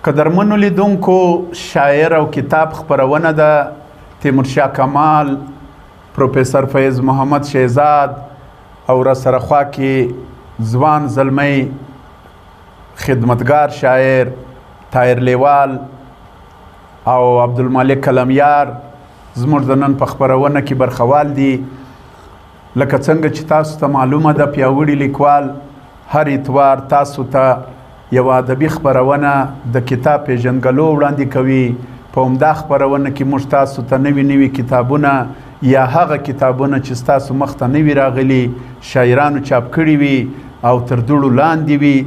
قدرمنو لیدونکو شاعر او کتاب خپرونه ده تیمورشاه کمال پروفیسر فیض محمد شهزاد او را سره خوا کې ځوان زلمی خدمتگار شاعر طاهر لیوال او عبدالمالک کلمیار زموږ د نن په خپرونه کې برخوال دي. لکه څنګه چې تاسو ته معلومه ده پیاوړي لیکوال هر اتوار تاسو ته یو ادبي خپرونه د کتاب پیژندګلو وړاندې کوي. په همدا خپرونه کې موږ تاسو ته نوي کتابونه یا هغه کتابونه چې ستاسو مخ ته نوي راغلي شاعرانو چاپ کړي وي او تر دوړو لاندې وي.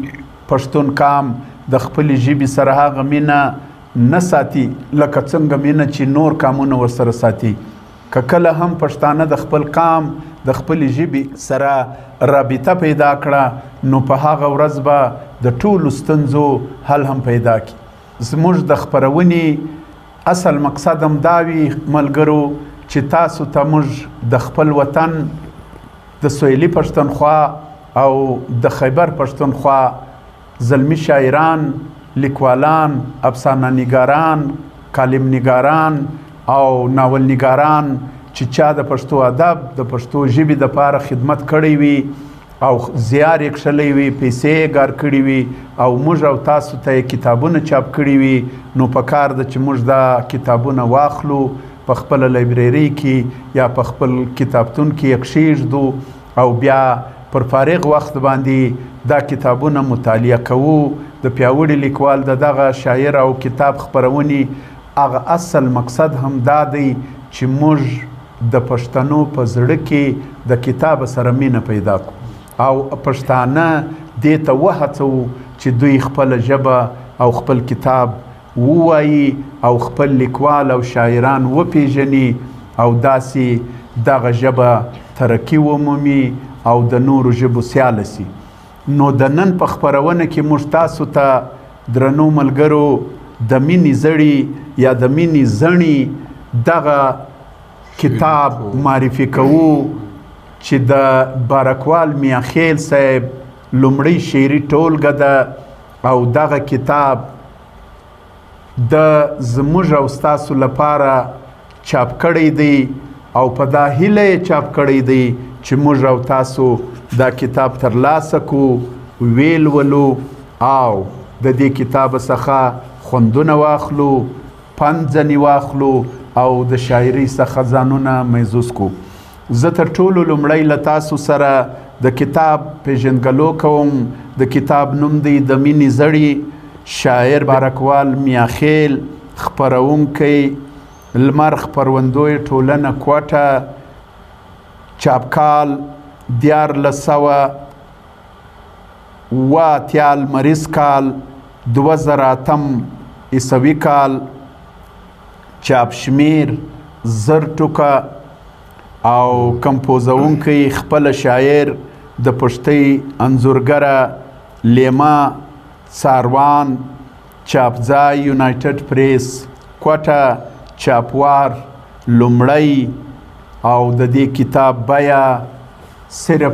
پښتون قام د خپلې ژبې سره هغه مینه نه ساتي لکه څنګه مینه چې نور قامونه ورسره ساتي. که کله هم پښتانه د خپل قام د خپلې ژبې سره رابطه پیدا کړه نو په هغه ورځ به د ټولو ستونزو حل هم پیدا کړي. زموږ د خپرونې اصل مقصد هم دا وي ملګرو چې تاسو ته موږ د خپل وطن د سویلي پښتونخوا او د خیبر پښتونخوا زلمی شاعران، لیکوالان، افسانه نگاران، کالم نگاران او ناول نگاران چې چا د پښتو ادب د پښتو ژبې دپاره خدمت کړی وي او زیار یې کښلی وي، پیسې یې ګار کړي وي او موږ او تاسو ته یې کتابونه چاپ کړي وي نو په کار ده چې موږ دا کتابونه واخلو په خپله لایبرري کې یا په خپل کتابتون کې یې کښېږدو او بیا پر فارغ وخت باندې دا کتابونه مطالعه کوو. د پیاوړي لیکوال د دغه شاعر او کتاب خپرونې هغه اصل مقصد هم دا دی چې موږ د پښتنو په زړه کې د کتاب سره مینه پیدا کړو او پښتانه دې ته وهڅوو چې دوی خپله ژبه او خپل کتاب ووایي او خپل لیکوال او شاعران وپیژني او داسې دغه ژبه ترقي ومومي او د نورو ژبو سیاله سي. نو د نن په خپرونه کې موږ تاسو ته درنو ملګرو د مینې زړي یا د مینې زڼي دغه کتاب معرفي کوو چې د بارکوال میاخیل صاحب لومړی شعري ټولګه ده او دغه کتاب د زموږ او ستاسو لپاره چاپ کړی دی او په دا هیله یې چاپ کړی دی چې موږ او تاسو دا کتاب ترلاسه کو، ویلولو او د دې کتاب څخه خوندونه واخلو، پند ځنې واخلو او د شاعري څخه ځانونه محظوظ کو. زه تر ټولو لومړی له تاسو سره د کتاب پیژندګلو کوم. د کتاب نوم دی د مینې زړي، شاعر بارکوال میاخیل، خپرونکی لمر خپروندوی ټولنه کوټه، چاپکال 1408 لمریز کال 2008 عیسوي کال، چاپ شمیر 1000 ټوکه او کمپوزونکی خپل شاعر د پښتۍ انځورګره لیما څاروان، چاپځای یونایټډ پریس کوټه، چاپوار لومړی او د دې کتاب بیه صرف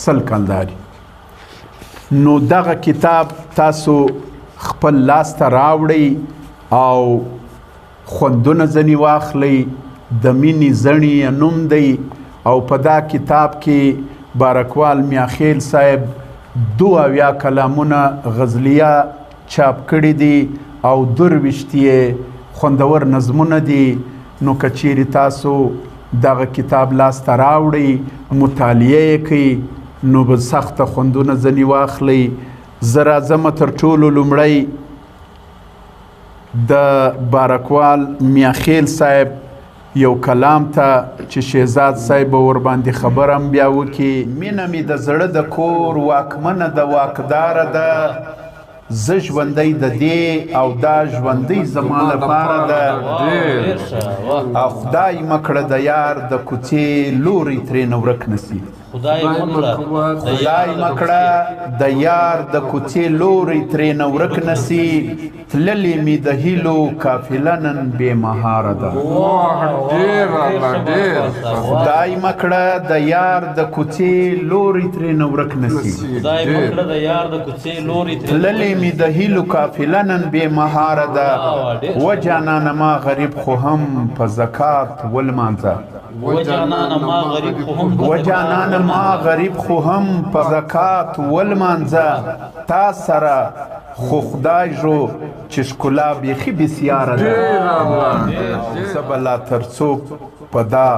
100 کلداري. نو دغه کتاب تاسو خپل لاس ته راوړئ او خوندونه ځنې واخلئ. د مینې زڼي نوم دی او په دا کتاب کې بارکوال میاخیل صاحب 22 کلامونه غزلیه چاپ کړي دي او 22 خوندور نظمونه دي. نو که چیرې تاسو دغه کتاب لاس ته راوړئ مطالعه یې کوئ نو به سخته خوندونه ځنې واخلئ. زه راځمه تر ټولو لومړی د بارکوال میاخیل صاحب یو کلام ته چې شهزاد صاحب به ورباندې خبر هم بیا وکړي. مینه مې د زړه د کور واکمنه د واکداره ده، زه ژوندی د دې او دا ژوندی زما لپاره ده او خدای مکړه د یار د کوڅې لوري ترېنه ورک نسی. خدای مکړه د یار د کوڅې لوري ترېنه ورک نسی تللې مې د هیلو قافله نن بې مهاره ده خدای مکړه د یار د کوڅې لوري ترېنه ورک نسی تللې مې د هیلو قافله نن بې مهاره ده و جانانه ما غریب خو هم په زکات ولمانځه وجانان ما غریب خو هم په زکات ولمانځه تا سره خو خدای جو چې ښکلا بیخي بسیاره ده زه به لا تر څو په دا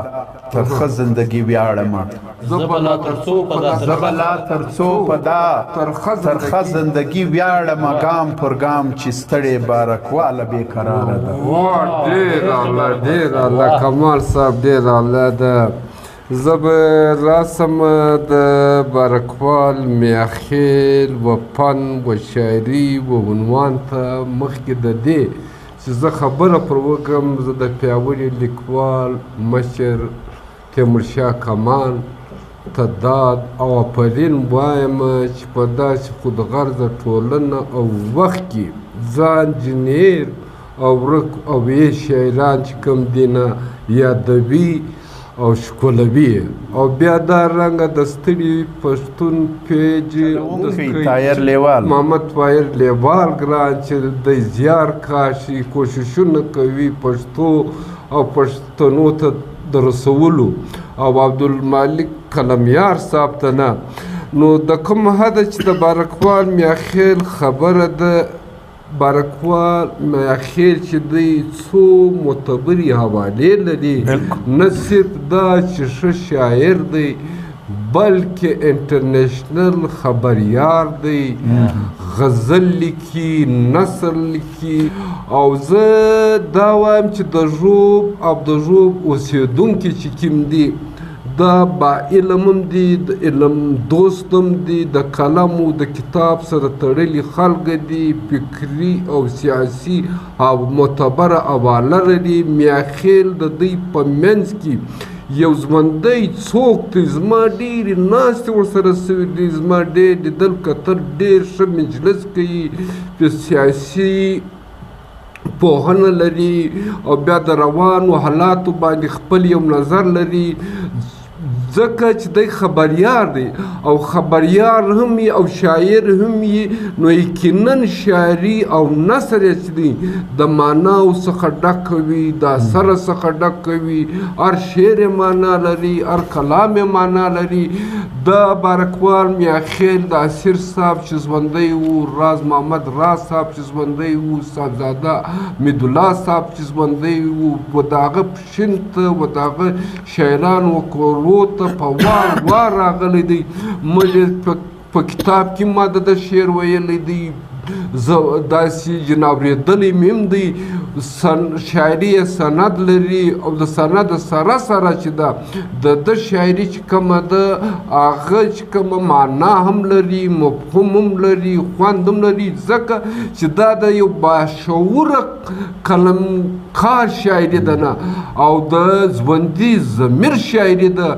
ترخه زندګي ویاړمه زه به لا تر څو په دا ترخه زندګي ویاړمه ګام پر ګام چې ستړې بارکواله بې قراره ده ډېر الله کمال صاحب ډېر الله ده زه به راسم د بارکوال میاخیل و فن و شاعري و عنوان ته مخکې د دې چې زه خبره پر وکړم زه د پیاوړي لیکوال مشر تیمورشاه کمال ته داد او آفرین وایم چې په داسې خودغرضه ټولنه او وخت کې ځان جنیر او ورک او یې شاعران چې کوم دي نه یادوي او ښکلوي او بیا دا رنګه د ستړي پښتون پیج محمد طاهر لیوال ګران چې د زیار کاشي کوششونه کوي پښتو او پښتنو ته د رسولو او عبدالمالک قلمیار صاحب ته نه نو د کوم حده چې د بارکوال میاخیل خبره ده بارکوال میاخیل چې دی څو معتبرې حوالې لري نه صرف دا چې ښه شاعر دی بلکې انټرنیشنل خبریار دی غزل لیکي نثر لیکي او زه دا وایم چې د ژوب او د ژوب اوسېدونکي چې کوم دي دا با علم هم دي د علم دوست هم دي د قلم او د کتاب سره تړلي خلک دي فکري او سیاسي او معتبره حواله لري میاخیل د دوی په منځ کې یو ژوندی څوک دی زما ډېرې ناستې ورسره سوي دي زما ډېر لیدل کتل ډېر ښه مجلس کوي په سیاسي پوهنه لري او بیا د روانو حالاتو باندې خپل یو نظر لري ځکه چې دی خبریار دی او خبریار هم یې او شاعر هم یې نو یقینا شاعري او نثر یې چې دی د معناو څخه ډک وي د اثر څخه ډک وي هر شعر یې معنا لري هر کلام یې معنا لري د بارکوال میاخیل د اسیر صاحب چې ژوندی و راز محمد راز صاحب چې ژوندی و صاحبزاده حمیدالله صاحب چې ژوندی و و د هغه پښین ته و د هغه شاعرانو کورو ته په وار راغلی دی موږ په کتاب کې ما د شعر ویلی دی داسې جناب اورېدلی مې هم دی شاعري یې سند لري او د سند سره سره چې ده د ده شاعري چې کومه ده هغه چې کومه معنا هم لري مفهوم هم لري خوند هم لري ځکه چې دا د یو باشعوره قلمکار شاعري ده نه او د ژوندي ضمیر شاعري ده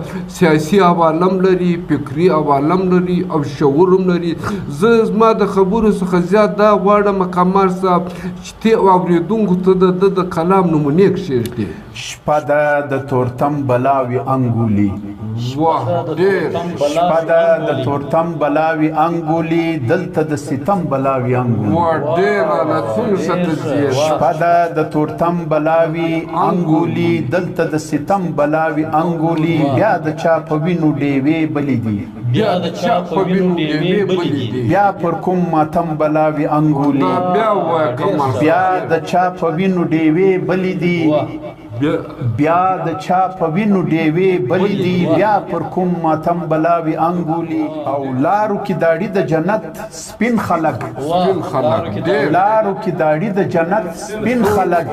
سیاسي حواله هم لري فکري حواله هم لري او شعور هم لري زه زما د خبرو څخه زیات دا غواړم قمر صاحب چې ته اورېدونکو ته د کلام نمونې کښېږدي شپه ده د تورتم بلاوي انګولي شپه ده د تورتم بلاوي انګولي دلته د ستم بلاوي انګولي شپه ده د تورتم بلاوي انګولي دلته د ستم بلاوي انګولي بیا د چا په وینو ډېوې بلې دي بیا پر کوم ماتم بلاوي انګولي بیا د چا په وینو ډېوې بلې دي بیا د چا په وینو ډېوې بلې دي بیا پر کوم ماتم بلاوي انګولي او لارو کې داړي د جنت سپین خلک لارو کې داړي د جنت سپین خلک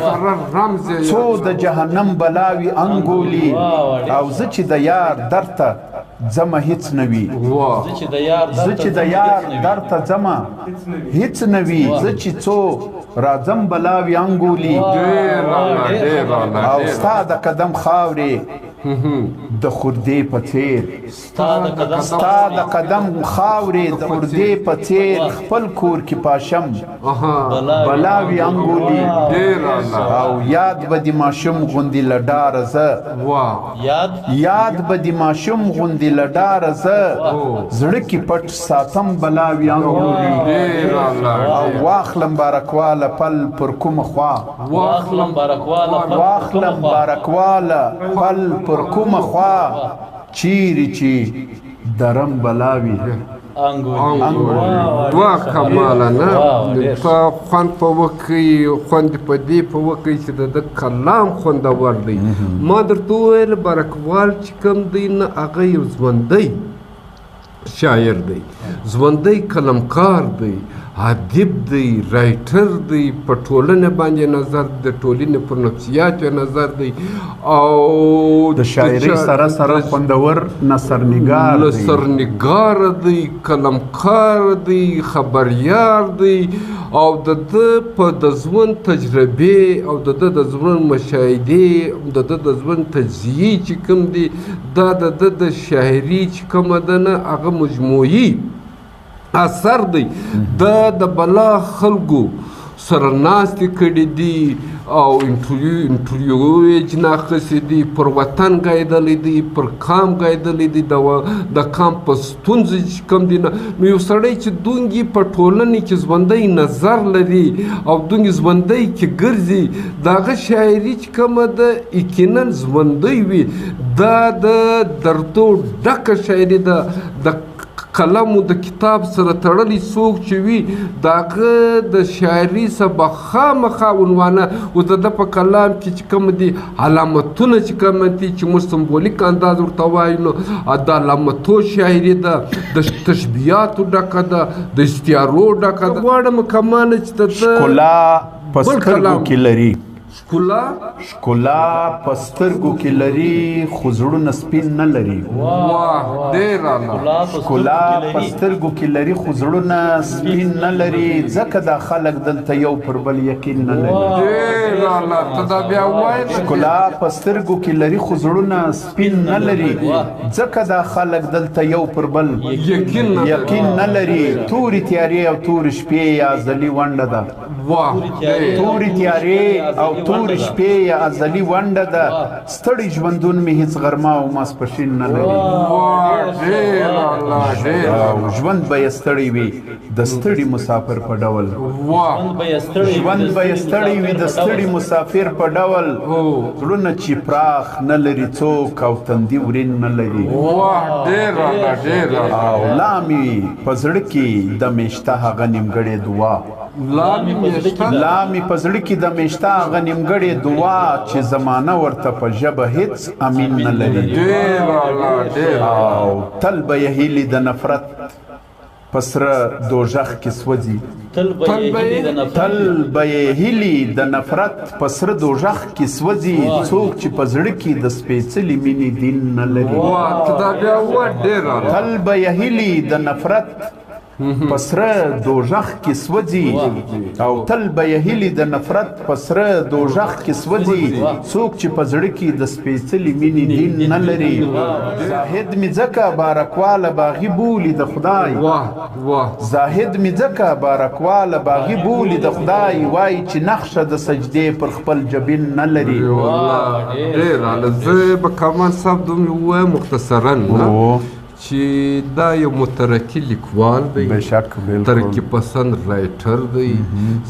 څو د جهنم بلاوي انګولي او زه چې د یار درته ځمه هیڅ نه وي زه چې د یار درته ځمه هیڅ نه وي زه چې څو راځم بلاوي انګولي او ستا د قدم خاورې د خردې په څیر ستا د قدم خاورې د خردې په څیر خپل کور کې پاشم بلاوي انګولي او یاد به د ماشوم غوندې له ډاره زه یاد به د ماشوم غوندې له ډاره زه زړه کې پټ ساتم بلاوي انګولي او واخلم بارکواله پل پر کومه خوا واخلم بارکواله پل پر کومه خوا چیرې چې درم بلاوي دوه کماله نه تا خوند په وکړي خوند په دې په وکړي چې د کلام خوندور دی ما درته وویل بارکوال چې کوم دی نه هغه یو ژوندی شاعر دی ژوندی قلمکار دی ادیب دی رایټر دی په ټولنه باندې نظر د ټولنې پر نفسیاتو نظر دی او د شاعرۍ سره خوندور نثرنګار دی قلمکار دی خبریار دی او د ده په د ژوند تجربې او د ده د ژوند مشاهدې د ده د ژوند تجزیې چې کوم دی دا د ده د شاعري چې کومه ده نه هغه مجموعي اثر دی د بلا خلکو سره ناستې کړي دي او انټرویو یې جنا اخیستې دي پر وطن ګایدلی دی پر قام ګایدلی دی د قام په ستونزې چې کوم دي نو یو سړی چې دونګې په ټولنې کې ژوندی نظر لري او دونګې ژوندی کې ګرځي د هغه شاعري چې کومه ده یقینا ژوندی وي دا د دردو ډکه شاعري ده د قلم او د کتاب سره تړلی څوک چې وي د هغه د شاعري څخه به خامخا عنوانه اوس د ده په کلام کې چې کوم دي علامتونه چې کوم دي چې موږ سمبولیک انداز ورته وایو نو د علامتو شاعري ده د تشبیهاتو ډکه ده د استعارو ډکه ده غواړم کمانه چې د ښکلا په سترګو کې لري ښکلا په سترګو کې لري خو زړونه سپین نه لري ښکلا په سترګو کې لري خو زړونه سپین نه لري ځکه دا خلک دلته یو پر بل یقین نه لري ښکلا په سترګو کې لري خو زړونه سپین نه لري ځکه دا خلک دلته یو پر بل یقین نه لري تورې تیارې او تورې شپې یا ازلي ونډه ده تورې تیارې او تورې شپې یا ازلي ونډه ده ستړی ژوندون مې هېڅ غرمه او ماسپښین نه لري ژوند به یې ستړی وي د ستړي مسافر په ډول ژوند به یې ستړی وي د ستړي مسافر په ډول زړونه چې پراخ نه لري څوک او تندي ورین نه لري او لا مې په زړه کې د میشته هغه نیمګړې دعا لا مې په زړه کې د میشته هغه نیمګړې دعا چې زمانه ورته په ژبه هېڅ امین نه لري او تل به یې هیلې د نفرت په سره دوژخ کې سوځي تل به یې هیلې د نفرت په سره دوژخ کې سوځي څوک چې په زړه کې د سپېڅلي مینې دین نه لري تل به یې هیلې د نفرت په سره دوژخ کې سوځي او تل به یې هیلې د نفرت په سره دوژخ کې سوځي څوک چې په زړه کې د سپېڅلي مینې دین نه لري زاهد مې ځکه بارکواله باغي بولي د خدای زاهد مې ځکه بارکواله باغي بولي د خدای وایي چې نقشه د سجدې پر خپل جبین نه لري زه به کمال صاحب دومره ووایم مختصرا چې دا یو مترقي لیکوال دی ترقي پسند رایټر دی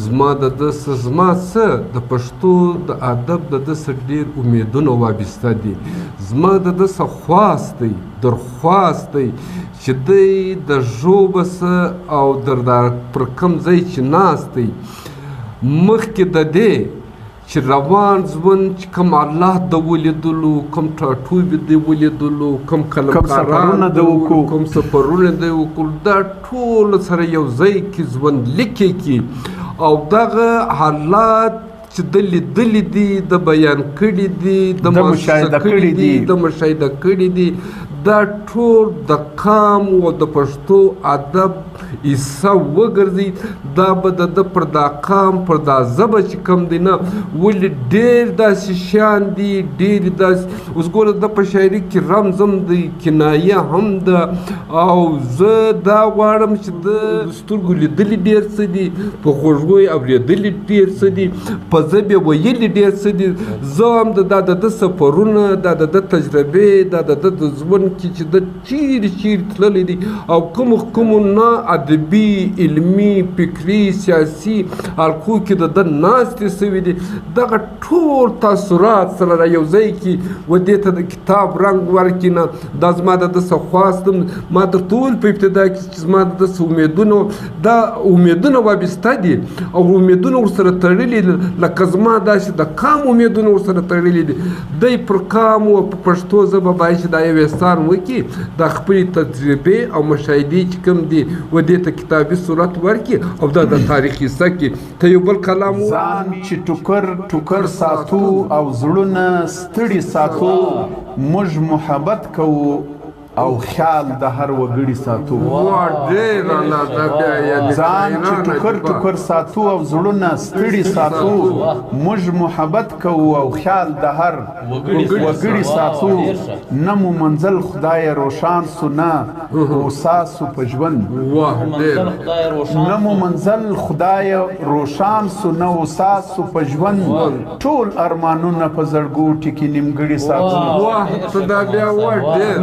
زما د ده زما څه د پښتو د ادب د ده څه ډېر امیدونه وابسته دي زما د ده څه خواست دی درخواست دی چې دی د ژوبه څه او پر کوم ځای چې ناست دی مخکې د دې چې روان ژوند چې کوم الله د ولیدلو کوم ټاټوبې د ولیدلو کوم قلمکاران کوم سفرونه د وکړو دا ټول سره یو ځای کې ژوند لیکي کې او دغه حالات چې د لیدلي دي د بیان کړي دي د مشاهده کړي دي دا ټول د قام او د پښتو ادب حصه وګرځي دا به د ده پر دا قام پر دا ژبه چې کوم دی نه ولې ډېر داسې شیان دي ډېرې داسې اوس ګوره د په شاعري کې رمز هم دی کنایه هم ده او زه دا غواړم چې د سترګو لیدلي ډېر څه دي په خوږو یې اورېدلي ډېر څه دي په ژبې ویلي ډېر څه دي زه هم دا د ده سفرونه دا د ده تجربې دا د ده د ژوند کې چې ده چیرې چیرې تللی دی او کومو نه ادبي علمي فکري سیاسي حلقو کې د ده ناستې شوي دي دغه ټول تاثرات سره را یو ځای کړي و دې ته د کتاب رنګ ورکړي نه دا زما د ده څه خواستم ما درته وویل په ابتدا کې چې زما د ده څه امیدونه دا امیدونه وابسته دي او امیدونه ورسره تړلي لکه زما داسې د قام امیدونه ورسره تړلي دي دی پر قام او په پښتو ژبه باید چې دا یو احسان وکړي د خپلې تجربې او مشاهدې چې کوم دي و دې ته کتابي صورت ورکړي او دا د تاریخ حصه کړي ته یو بل کلام ځان چې ټوکر ټوکر ساتو او زړونه ستړي ساتو موږ محبت کوو او خیال د هر وګړي ساتو ځان چې ټوکر ټوکر ساتو او زړونه ستړي ساتو موږ محبت کوو او خیال د هر وګړي ساتو نه مو منزل خدای روشان سو نه اوساسو په ژوند نه مو منزل خدای روشان سو نه اوساسو په ژوند ټول ارمانونه په زړګو ټکي نیمګړي ساتو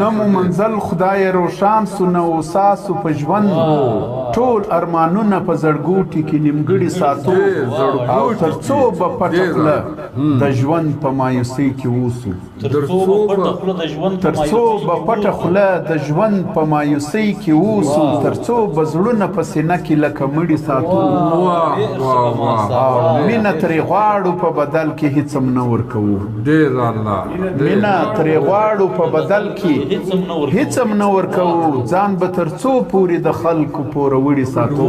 نه مو منزل خدای روشان سو نه اوساسو په ژوند ټول ارمانونه په زړګو ټکي نیمګړي ساتو او تر څو به پټه خوله د ژوند په مایوسۍ کې اوسو تر څو به پټه خوله د ژوند په مایوسۍ کې اوسو تر څو به زړونه په سینه کې لکه مړي ساتو او مینه ترې غواړو په بدل کې هیڅ هم نه ورکوو مینه ترې غواړو په بدل کې هیڅ هم نه ورکوو ځان به تر څو پورې د خلکو پوروړي ساتو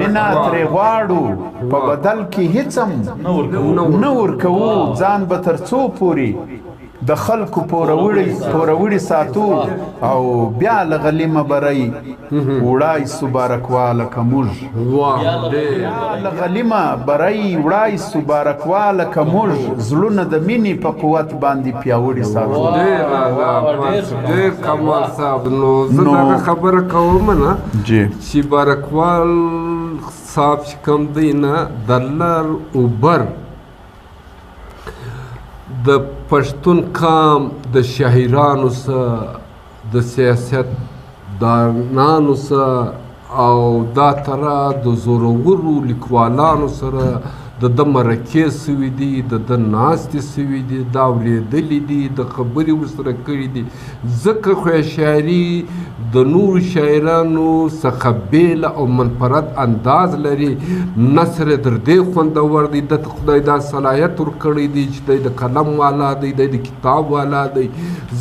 مینه ترې غواړو په بدل کې هیڅ هم نه ورکوو ځان به تر څو پورې د خلکو پوروړي ساتو او بیا له غلیمه برئ وړای سو بارکواله که موږ له غلیمه برئ وړای سو بارکواله که موږ زړونه د مینې په قوت باندې پیاوړي ساتو ډېر کمال صاحب نو زه دغه خبره کوم نه چې بارکوال صاحب چې کوم دی نه د لر اوبر د پښتون قام د شاعرانو سره د سیاست دانانو سره او دا تره د زورورو لیکوالانو سره د ده مرکې سوي دي د ده ناستې سوي دي دا اورېدلي دي د خبرې ورسره کړي دي ځکه خو شاعري د نورو شاعرانو څخه بېله او منفرد انداز لري نثر یې تر دې خوندور دی دته خدای دا صلاحیت ورکړی دی چې دی د قلم والا دی دی د کتاب والا دی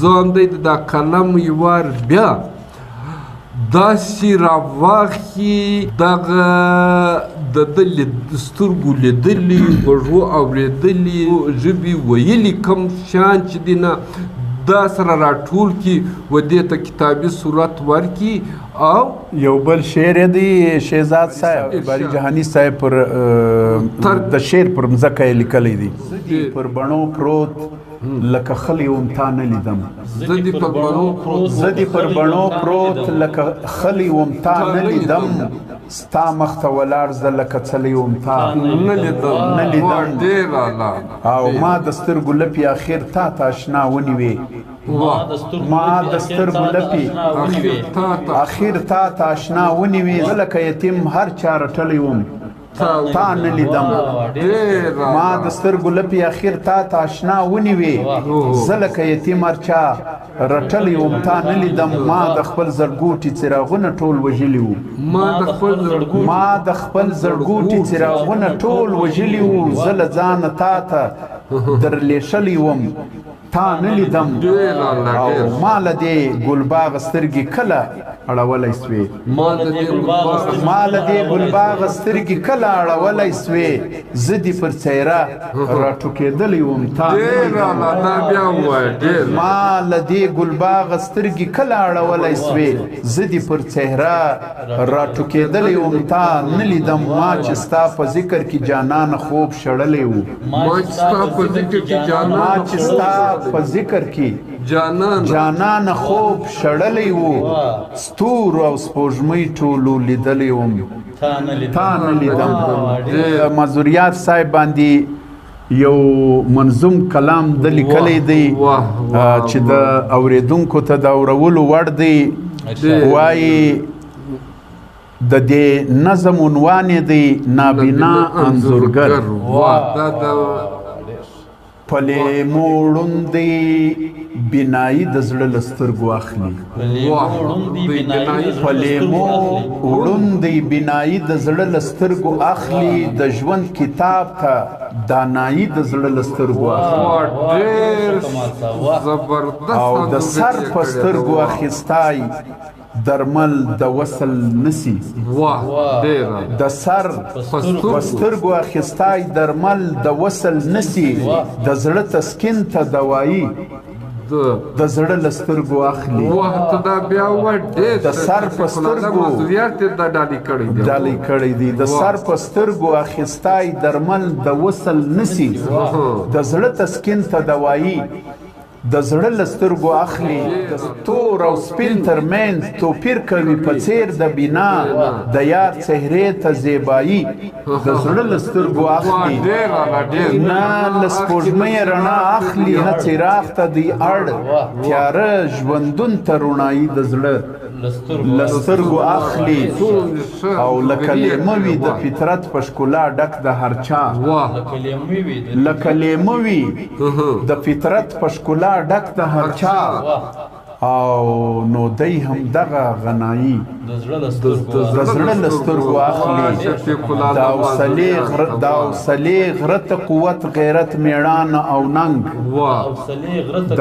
زه هم دی د دا قلم یو وار بیا داسې راواخلي دغه د ده سترګو لیدلي غوږو اورېدلي ژبې ویلي کوم شیان چې دي نه دا سره راټول کړي و دې ته کتابي صورت ورکړي او یو بل شعر دی شهزاد صاحب باری جهانی صاحب پر د شعر پر مځکه یې لیکلی دی پر بڼو پروت لکه خلی وم تا نه لیدم زه دې پر بڼو پروت لکه خلی وم تا نه لیدم ستا مخ ته ولاړ زه لکه څلی وم تا نه لیدم او ما د سترګو لپې اخر تا ته اشنا ونیوې ما د سترګو لپې اخر تا ته اشنا ونیوې زه لکه یتیم هر چا رټلی وم تا نه لیدم ما د سترګو لپې اخر تا ته اشنا ونیوې زه لکه یتیم هر چا رټلی وم تا نه لیدم ما د خپل زړګوټي څراغونه ټول وژلي وو ما د خپل زړګوټي څراغونه ټول وژلي وو زه له ځانه تا ته درلیشلی وم تا نه لیدم او ما له دې ګلباغ سترګې کله اړولی سوې ما د دې ګلباغ ما له دې ګلباغ سترګې کله اړولی سوې زه دې پر څېره راټوکېدلی وم تا ډېر اعلی دا بیا ووایه ډېر ما له دې ګلباغ سترګې کله اړولی سوې زه دې پر څېره راټوکېدلی وم تا نه لیدم ما چې ستا په ذکر کې جانان خوب شړلی و ما چې ستا په ذکر کې جانان ما چې ستا په ذکر کې جانان خوب شړلی و ستورو او سپوږمۍ ټولو لیدلی وم تا نه لیدم مزوریات صاحب باندې یو منظوم کلام د لیکلی دی چې د اورېدونکو ته د اورولو وړ دی وایي د دې نظم عنوان دی نابینا انځورګر پلې موړوندې بینایی د زړه له سترګو اخلي پلې موړوندې بینایی د زړه له سترګو اخلي د ژوند کتاب ته دانایی د زړه له سترګو اخلي او د سر په سترګو اخیستای درمل د وصل نسی د سر په سترګو اخیستای درمل د وصل نسی د زړه تسکین ته دوایی د زړه له سترګو اخلي د سر په سترګو ډالۍ کړی دی د سر په سترګو اخیستای درمل د وصل نسی د زړه تسکین ته دوایی د زړه له سترګو اخلي تور او سپین ترمنځ توپیر کوي په څیر د بنا د یار څهرې ته زیبایی د زړه له سترګو اخلي نه له سپوږمۍ رڼا اخلي نه څراغ ته دی اړ تیاره ژوندون ته رڼایي د زړه له سترګو اخلي او لکه لیمه وي د فطرت په ښکلا ډک د هر چا لکه لیمه وي د فطرت په ښکلا ډک د هر چا او نو دی هم دغه غنایي د زړه له سترګو اخلي د حوصلې غره ته قوت غیرت میړانه او ننګ د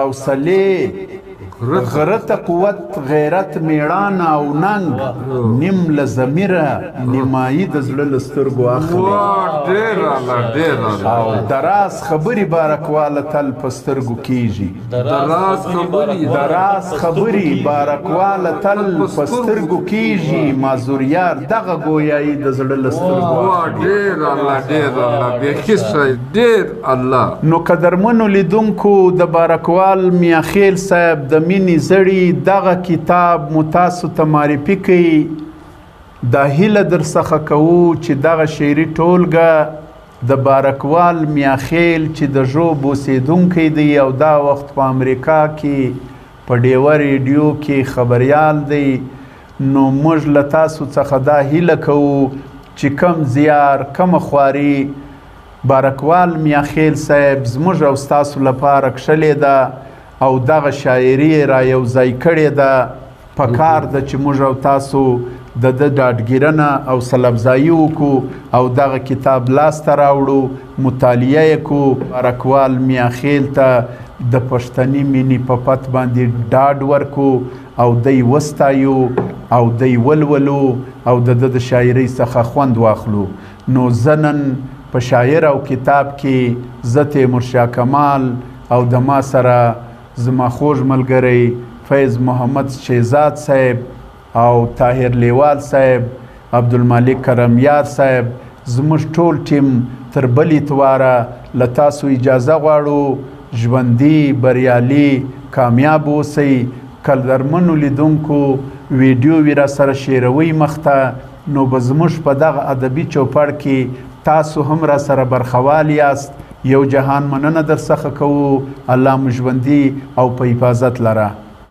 حوصلې غره ته قوت غیرت میړانه او ننګ نیم له ضمیره نیمایي د زړه له سترګو اخلي او دراز خبرې بارکواله تل په سترګو کېږي دراز خبرې بارکواله تل په سترګو کېږي معذوریار دغه ګویایي د زړه له سترګو نو قدرمنو لیدونکو د بارکوال میاخیل صاحب د مینې زړي دغه کتاب مو تاسو ته معرفي کوي دا هیله در څخه کوو چې دغه شعري ټولګه د بارکوال میاخیل چې د ژوب اوسېدونکی دی او دا وخت په امریکا کې په ډیوه ریډیو کې خبریال دی نو موږ له تاسو څخه دا هیله کوو چې کم زیار کم خواري بارکوال میاخیل صاحب زموږ او ستاسو لپاره کښلې ده او دغه شاعري را یو ځای کړې ده پکار ده چې موږ او تاسو د ډاډګیرنه او سلبزایي وکړو او دغه کتاب لاسته راوړو مطالعه یې کړو بارکوال میاخیل ته د پښتني مینې په پت باندې ډاډ ورکړو او دی وستایو او دی ولولو او د شاعرۍ څخه خوند واخلو نو زه نن په شاعر او کتاب کې زه تیمورشاه کمال او د ما سره زما خوږ ملګری فیض محمد شهزاد صاحب او طاهر لیوال صاحب عبدالمالک کرمیار صاحب زموږ ټول ټیم تر بلې اتواره له تاسو اجازه غواړو ژوندي بریالي کامیاب اوسئ قدرمنو لیدونکو ویډیو وی را سره شیروئ مخته نو به زموږ په دغه ادبي چوپړ کې تاسو هم را سره برخوال یاست یو جهان مننه در څخه کوو الله مو ژوندي او په حفاظت لره